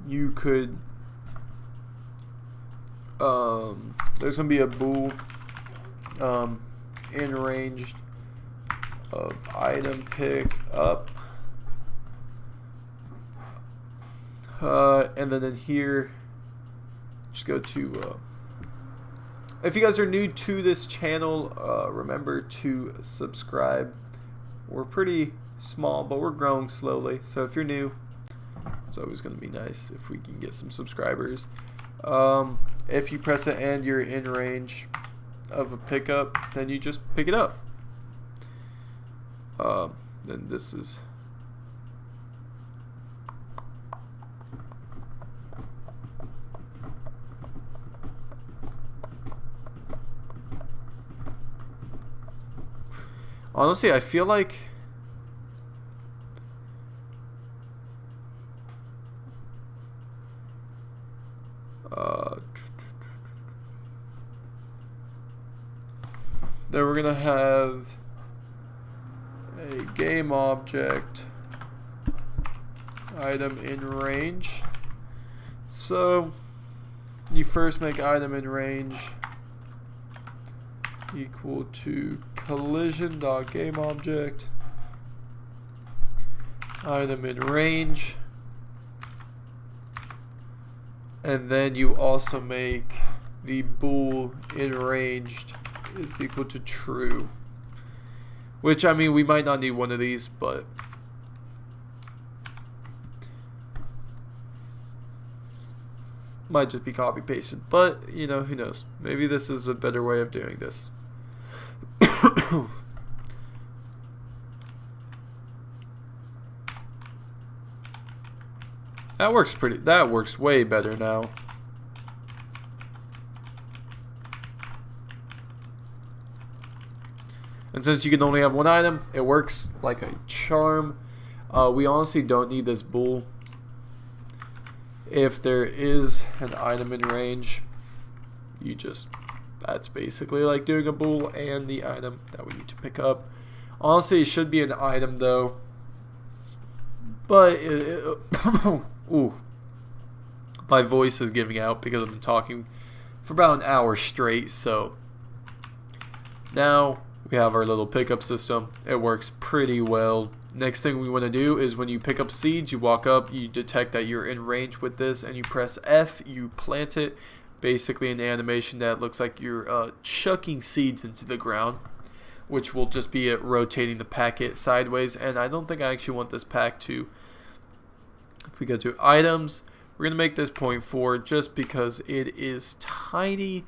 you could there's gonna be a bool in range of item pick up, and then in here just go to if you guys are new to this channel, remember to subscribe. We're pretty small, but we're growing slowly, so if you're new, it's always going to be nice if we can get some subscribers. If you press it and you're in range of a pickup, then you just pick it up. Then this is honestly, I feel like then we're gonna have a game object item in range. So you first make item in range equal to collision.gameObject item in range, and then you also make the bool in ranged is equal to true, which, I mean, we might not need one of these, but might just be copy pasted, but you know, who knows, maybe this is a better way of doing this. That works way better now. And since you can only have one item, it works like a charm. We honestly don't need this bool. If there is an item in range, you just, that's basically like doing a bool and the item that we need to pick up. Honestly, it should be an item though. But ooh, my voice is giving out because I've been talking for about an hour straight, so Now we have our little pickup system. It works pretty well. Next thing we want to do is when you pick up seeds, you walk up, you detect that you're in range with this, and you press F, you plant it. Basically an animation that looks like you're chucking seeds into the ground, which will just be it rotating the packet sideways. And I don't think I actually want this pack to. If we go to items, we're going to make this 0.4 just because it is tiny.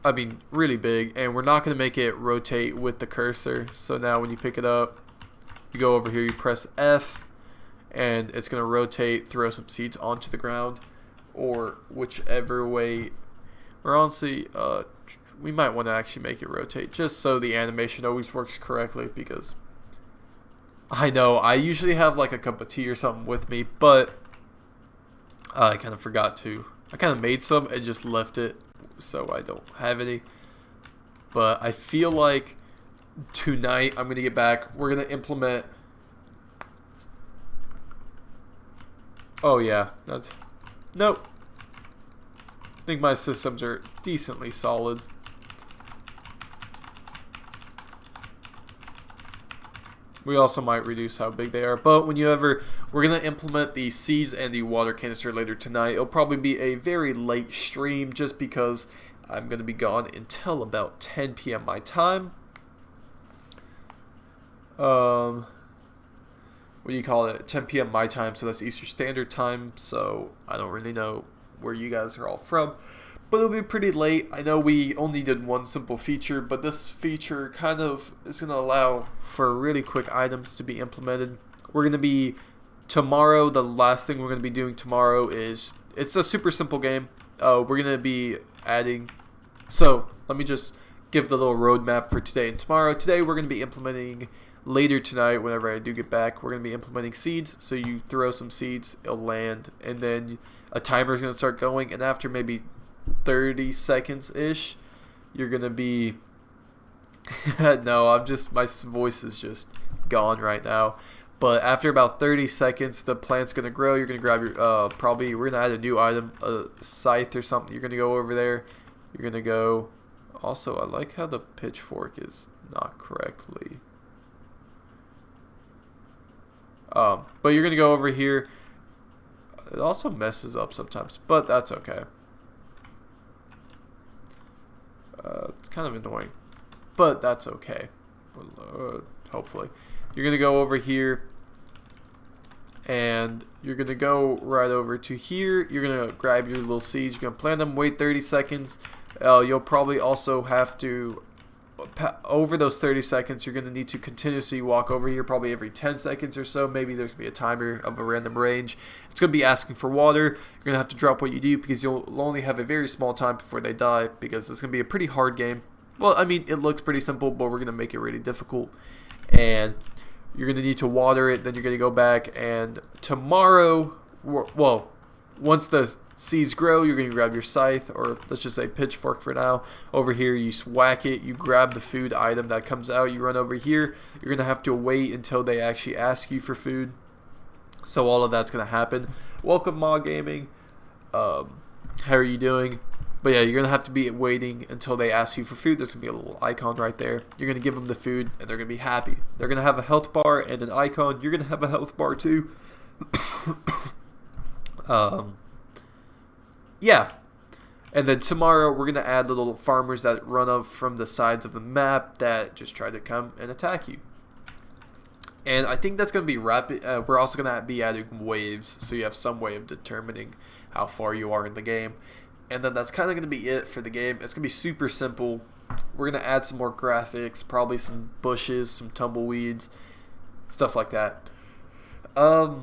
I mean, really big, and we're not going to make it rotate with the cursor. So now when you pick it up, you go over here, you press F, and it's going to rotate, throw some seeds onto the ground, or whichever way. Or honestly, we might want to actually make it rotate just so the animation always works correctly, because I know I usually have like a cup of tea or something with me, but I kind of forgot to. I kind of made some and just left it, so I don't have any. But I feel like tonight I'm going to get back. We're going to implement. Oh yeah, that's. Nope. I think my systems are decently solid. We also might reduce how big they are, but we're going to implement the seeds and the water canister later tonight. It'll probably be a very late stream just because I'm going to be gone until about 10 p.m. my time. What do you call it? 10 p.m. my time, so that's Eastern Standard Time, so I don't really know where you guys are all from. But it'll be pretty late. I know we only did one simple feature, but this feature kind of is going to allow for really quick items to be implemented. We're going to be, tomorrow, the last thing we're going to be doing tomorrow is, it's a super simple game. We're going to be adding, so let me just give the little roadmap for today and tomorrow. Today we're going to be implementing, later tonight whenever I do get back, we're going to be implementing seeds. So you throw some seeds, it'll land, and then a timer is going to start going, and after maybe 30 seconds ish, you're gonna be no, my voice is just gone right now, but after about 30 seconds the plant's gonna grow. You're gonna grab your probably we're gonna add a new item, a scythe or something. You're gonna go over there, you're gonna go. Also, I like how the pitchfork is not correctly, but you're gonna go over here. It also messes up sometimes, but that's okay. It's kind of annoying, but that's okay. Hopefully. You're going to go over here, and you're going to go right over to here. You're going to grab your little seeds. You're going to plant them, wait 30 seconds. You'll probably also have to, over those 30 seconds, you're going to need to continuously walk over here probably every 10 seconds or so. Maybe there's going to be a timer of a random range. It's going to be asking for water. You're going to have to drop what you do because you'll only have a very small time before they die, because it's going to be a pretty hard game. Well, I mean, it looks pretty simple, but we're going to make it really difficult. And you're going to need to water it. Then you're going to go back, and tomorrow, well, once the seeds grow, you're going to grab your scythe, or let's just say pitchfork for now. Over here, you whack it, you grab the food item that comes out, you run over here. You're going to have to wait until they actually ask you for food. So all of that's going to happen. Welcome, Ma Gaming. How are you doing? But yeah, you're going to have to be waiting until they ask you for food. There's going to be a little icon right there. You're going to give them the food, and they're going to be happy. They're going to have a health bar and an icon. You're going to have a health bar too. Yeah, and then tomorrow we're going to add little farmers that run up from the sides of the map that just try to come and attack you. And I think that's going to be rapid. We're also going to be adding waves, so you have some way of determining how far you are in the game. And then that's kind of going to be it for the game. It's going to be super simple. We're going to add some more graphics, probably some bushes, some tumbleweeds, stuff like that. But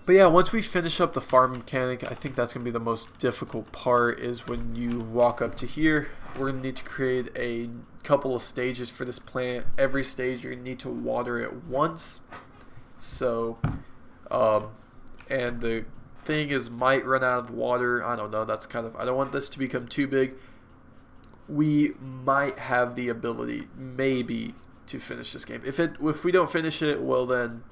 yeah, once we finish up the farm mechanic, I think that's going to be the most difficult part, is when you walk up to here. We're going to need to create a couple of stages for this plant. Every stage you're going to need to water it once. So, and the thing is, might run out of water. I don't know. That's kind of, I don't want this to become too big. We might have the ability, maybe, to finish this game. If we don't finish it, well then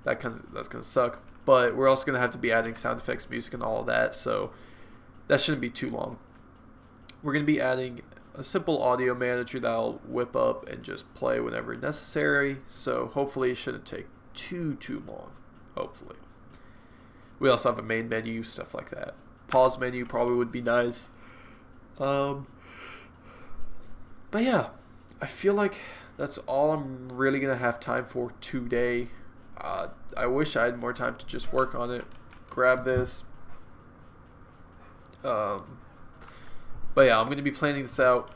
that's gonna suck. But we're also gonna have to be adding sound effects, music, and all of that. So that shouldn't be too long. We're gonna be adding a simple audio manager that I'll whip up and just play whenever necessary. So hopefully it shouldn't take too long. Hopefully. We also have a main menu, stuff like that. Pause menu probably would be nice. But yeah, I feel like that's all I'm really gonna have time for today. I wish I had more time to just work on it. Grab this. But yeah, I'm gonna be planning this out.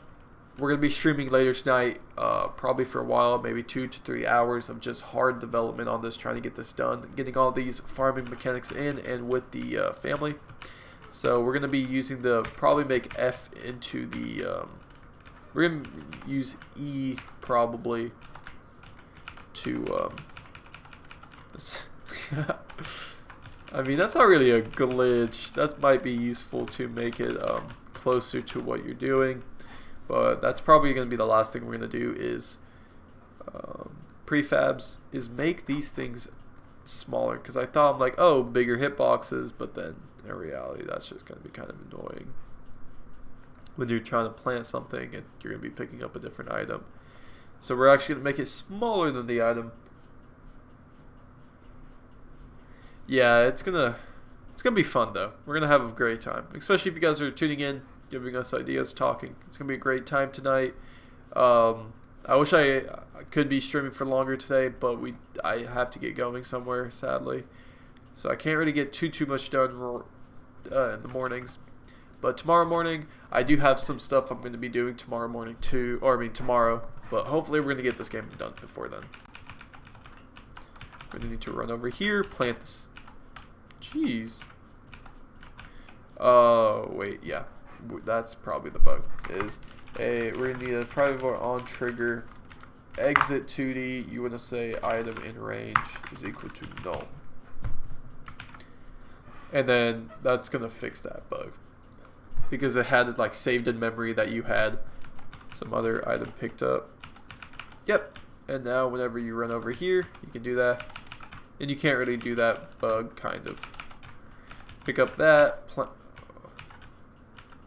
We're gonna be streaming later tonight, probably for a while, maybe 2 to 3 hours of just hard development on this, trying to get this done, getting all these farming mechanics in and with the family. So we're gonna be using probably make F into the. We're gonna use E probably to. I mean, that's not really a glitch. That might be useful to make it closer to what you're doing. But that's probably going to be the last thing we're going to do is prefabs, is make these things smaller. Because I thought, I'm like, oh, bigger hitboxes. But then in reality, that's just going to be kind of annoying. When you're trying to plant something and you're going to be picking up a different item. So we're actually going to make it smaller than the item. Yeah, it's gonna be fun though. We're gonna have a great time, especially if you guys are tuning in, giving us ideas, talking. It's gonna be a great time tonight. I wish I could be streaming for longer today, but I have to get going somewhere, sadly. So I can't really get too much done in the mornings. But tomorrow morning, I do have some stuff I'm going to be doing tomorrow morning too, or I mean tomorrow. But hopefully we're going to get this game done before then. We're going to need to run over here, plant this. Jeez. Wait, yeah. That's probably the bug. We're going to need a private void on trigger. Exit 2D, you want to say item in range is equal to null. And then that's going to fix that bug. Because it had it like saved in memory that you had some other item picked up. Yep. And now whenever you run over here, you can do that. And you can't really do that bug, kind of. Pick up that.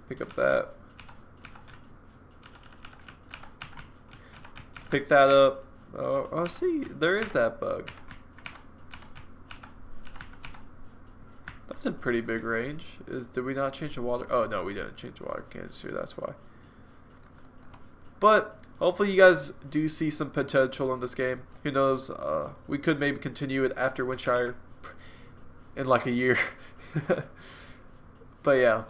Pick up that. Pick that up. Oh, see, there is that bug. That's a pretty big range. Did we not change the water? Oh, no, we didn't change the water canister. That's why. But hopefully you guys do see some potential in this game. Who knows? We could maybe continue it after Windshire in like a year. But yeah.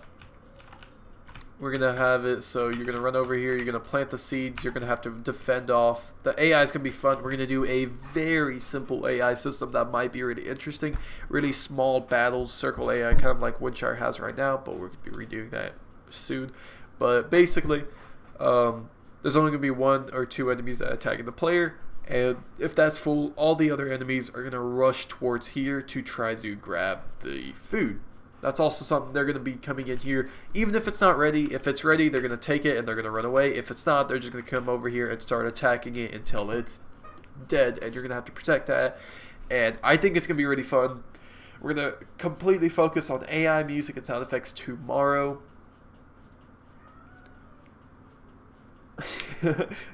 We're going to have it, so you're going to run over here, you're going to plant the seeds, you're going to have to defend off. The AI is going to be fun. We're going to do a very simple AI system that might be really interesting. Really small battles, circle AI, kind of like Windshire has right now, but we're going to be redoing that soon. But basically, there's only going to be 1 or 2 enemies that are attacking the player, and if that's full, all the other enemies are going to rush towards here to try to grab the food. That's also something they're going to be coming in here. Even if it's not ready, if it's ready, they're going to take it and they're going to run away. If it's not, they're just going to come over here and start attacking it until it's dead, and you're going to have to protect that. And I think it's going to be really fun. We're going to completely focus on AI, music, and sound effects tomorrow.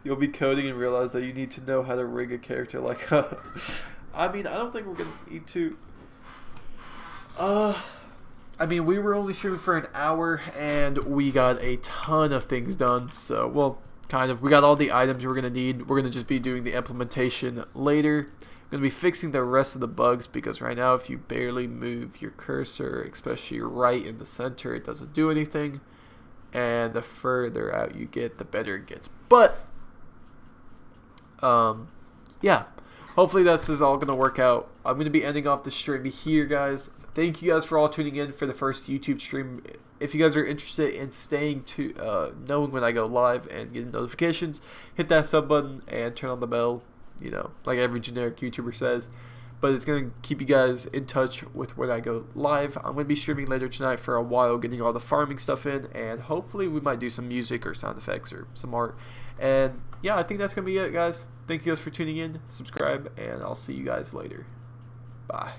You'll be coding and realize that you need to know how to rig a character like I mean, I don't think we're going to need to... I mean, we were only streaming for an hour, and we got a ton of things done. So, well, kind of. We got all the items we're going to need. We're going to just be doing the implementation later. We're going to be fixing the rest of the bugs, because right now, if you barely move your cursor, especially right in the center, it doesn't do anything. And the further out you get, the better it gets. But, yeah. Hopefully this is all going to work out. I'm going to be ending off the stream here, guys. Thank you guys for all tuning in for the first YouTube stream. If you guys are interested in staying knowing when I go live and getting notifications, hit that sub button and turn on the bell, you know, like every generic YouTuber says. But it's going to keep you guys in touch with when I go live. I'm going to be streaming later tonight for a while, getting all the farming stuff in, and hopefully we might do some music or sound effects or some art. And yeah, I think that's going to be it, guys. Thank you guys for tuning in. Subscribe, and I'll see you guys later. Bye.